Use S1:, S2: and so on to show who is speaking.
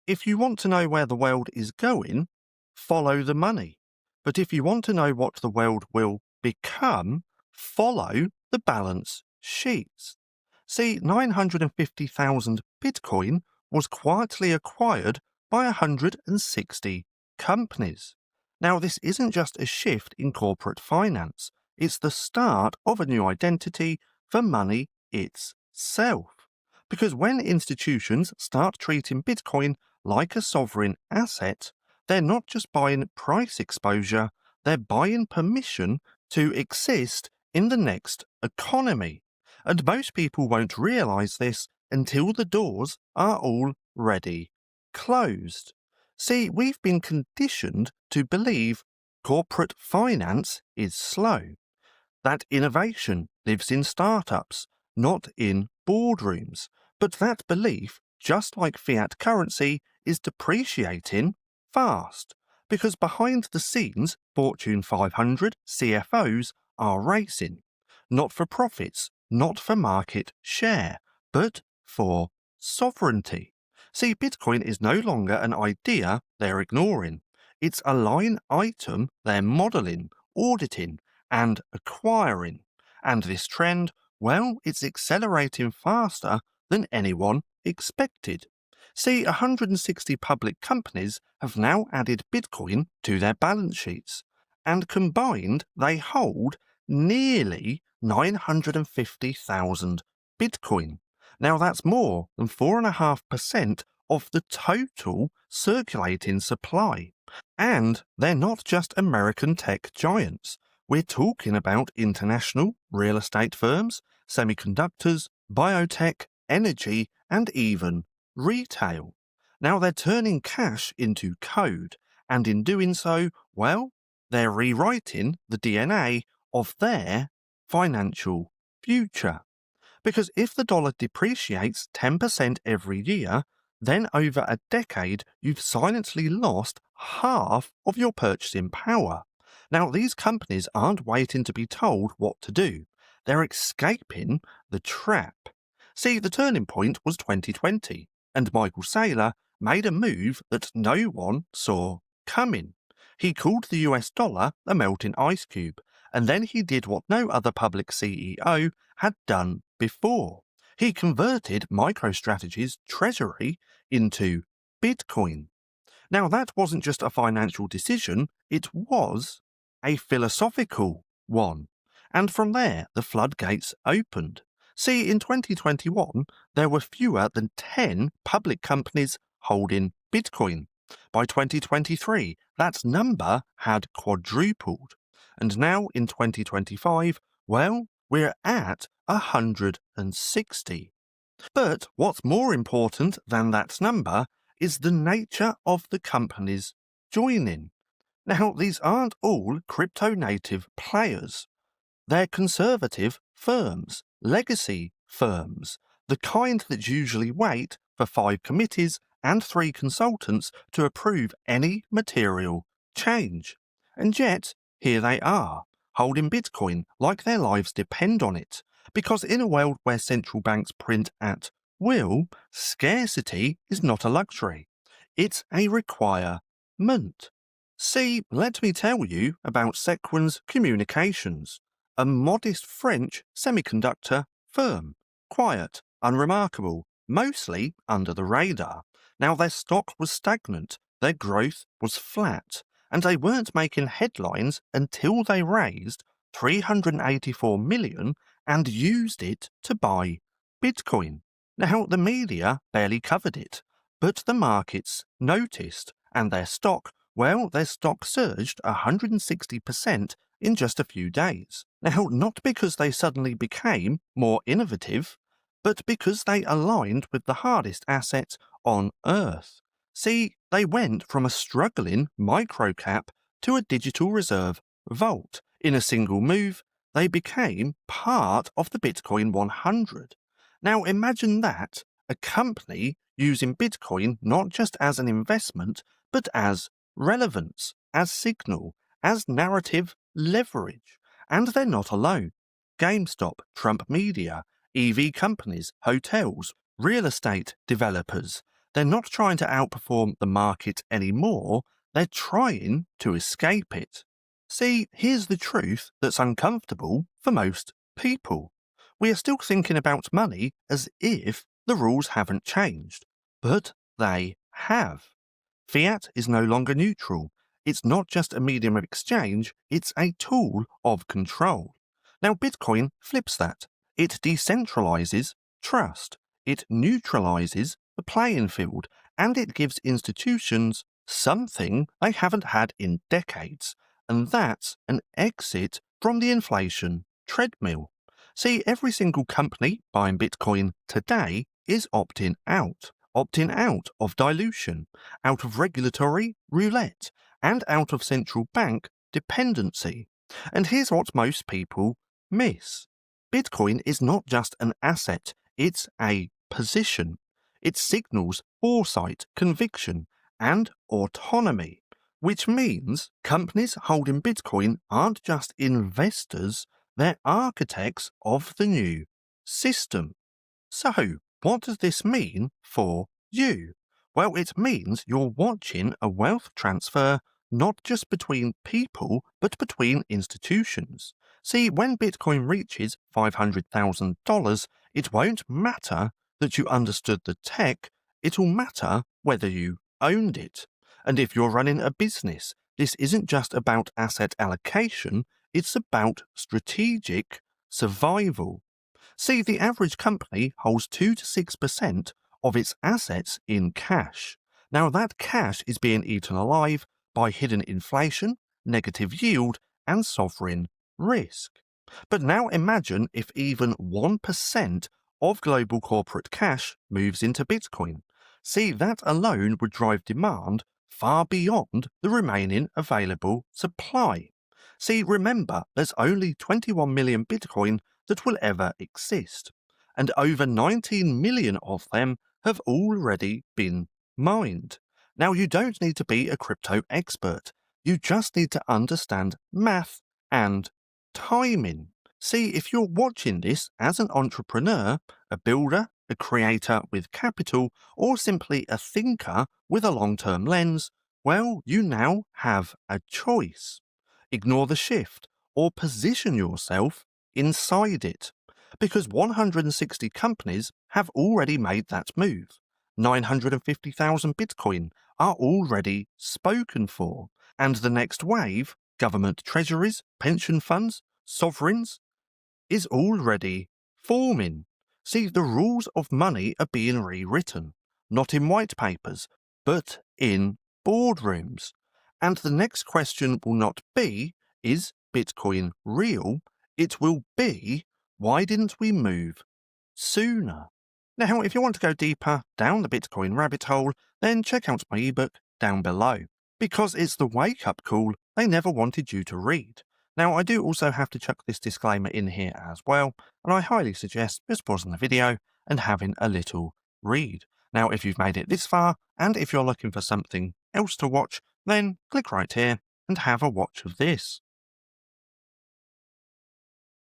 S1: If you want to know where the world is going, follow the money. But if you want to know what the world will become, follow the balance sheets. See, 950,000 Bitcoin was quietly acquired by 160 companies. Now, this isn't just a shift in corporate finance, it's the start of a new identity for money itself. Because when institutions start treating Bitcoin like a sovereign asset, they're not just buying price exposure, they're buying permission to exist in the next economy. And most people won't realize this until the doors are already closed. See, we've been conditioned to believe corporate finance is slow, that innovation lives in startups, not in boardrooms. But that belief, just like fiat currency, is depreciating fast, because behind the scenes, Fortune 500 CFOs are racing, not for profits, not for market share, but for sovereignty. See, Bitcoin is no longer an idea they're ignoring. It's a line item they're modelling, auditing, and acquiring. And this trend, well, it's accelerating faster than anyone expected. See, 160 public companies have now added Bitcoin to their balance sheets, and combined they hold nearly 950,000 Bitcoin. Now that's more than 4.5% of the total circulating supply. And they're not just American tech giants. We're talking about international real estate firms, semiconductors, biotech, energy, and even retail. Now they're turning cash into code, and in doing so, well, they're rewriting the DNA of their financial future. Because if the dollar depreciates 10% every year, then over a decade you've silently lost half of your purchasing power. Now, these companies aren't waiting to be told what to do. They're escaping the trap. See, the turning point was 2020, and Michael Saylor made a move that no one saw coming. He called the US dollar a melting ice cube, and then he did what no other public CEO had done before. He converted MicroStrategy's treasury into Bitcoin. Now, that wasn't just a financial decision, it was a philosophical one. And from there, the floodgates opened. See, in 2021, there were fewer than 10 public companies holding Bitcoin. By 2023, that number had quadrupled. And now in 2025, well, we're at 160. But what's more important than that number is the nature of the companies joining. Now, these aren't all crypto-native players. They're conservative firms, legacy firms, the kind that usually wait for 5 committees and 3 consultants to approve any material change. And yet, here they are, holding Bitcoin like their lives depend on it. Because in a world where central banks print at will, scarcity is not a luxury. It's a requirement. See, let me tell you about Sequans Communications, a modest French semiconductor firm. Quiet, unremarkable, mostly under the radar. Now, their stock was stagnant, their growth was flat, and they weren't making headlines until they raised $384 million and used it to buy Bitcoin. Now, the media barely covered it, but the markets noticed, and their stock surged 160% in just a few days. Now, not because they suddenly became more innovative, but because they aligned with the hardest asset on Earth. See, they went from a struggling microcap to a digital reserve vault. In a single move, they became part of the Bitcoin 100. Now imagine that, a company using Bitcoin not just as an investment, but as relevance, as signal, as narrative leverage. And they're not alone. GameStop, Trump Media, EV companies, hotels, real estate developers, They're not trying to outperform the market anymore, they're trying to escape it. See, here's the truth that's uncomfortable for most people. We are still thinking about money as if the rules haven't changed, but they have. Fiat is no longer neutral. It's not just a medium of exchange, it's a tool of control. Now, Bitcoin flips that. It decentralizes trust, it neutralizes the playing field, and it gives institutions something they haven't had in decades, and that's an exit from the inflation treadmill. See, every single company buying Bitcoin today is opting out of dilution, out of regulatory roulette, and out of central bank dependency. And here's what most people miss. Bitcoin is not just an asset, it's a position. It signals foresight, conviction, and autonomy, which means companies holding Bitcoin aren't just investors, they're architects of the new system. So, what does this mean for you? Well, it means you're watching a wealth transfer not just between people, but between institutions. See, when Bitcoin reaches $500,000, it won't matter that you understood the tech, it'll matter whether you owned it. And if you're running a business, this isn't just about asset allocation, it's about strategic survival. See, the average company holds 2 to 6% of its assets in cash. Now, that cash is being eaten alive by hidden inflation, negative yield, and sovereign risk. But now imagine if even 1% of global corporate cash moves into Bitcoin. See, that alone would drive demand far beyond the remaining available supply. See, remember, there's only 21 million Bitcoin that will ever exist, and over 19 million of them have already been mined. Now, you don't need to be a crypto expert, you just need to understand math and timing. See, if you're watching this as an entrepreneur, a builder, a creator with capital, or simply a thinker with a long-term lens, well, you now have a choice. Ignore the shift or position yourself inside it, because 160 companies have already made that move. 950,000 Bitcoin are already spoken for, and the next wave, government treasuries, pension funds, sovereigns, is already forming. See, the rules of money are being rewritten, not in white papers, but in boardrooms. And the next question will not be, is Bitcoin real? It will be, why didn't we move sooner? Now, if you want to go deeper down the Bitcoin rabbit hole, then check out my ebook down below, because it's the wake-up call they never wanted you to read. Now, I do also have to chuck this disclaimer in here as well, and I highly suggest just pausing the video and having a little read. Now, if you've made it this far, and if you're looking for something else to watch, then click right here and have a watch of this.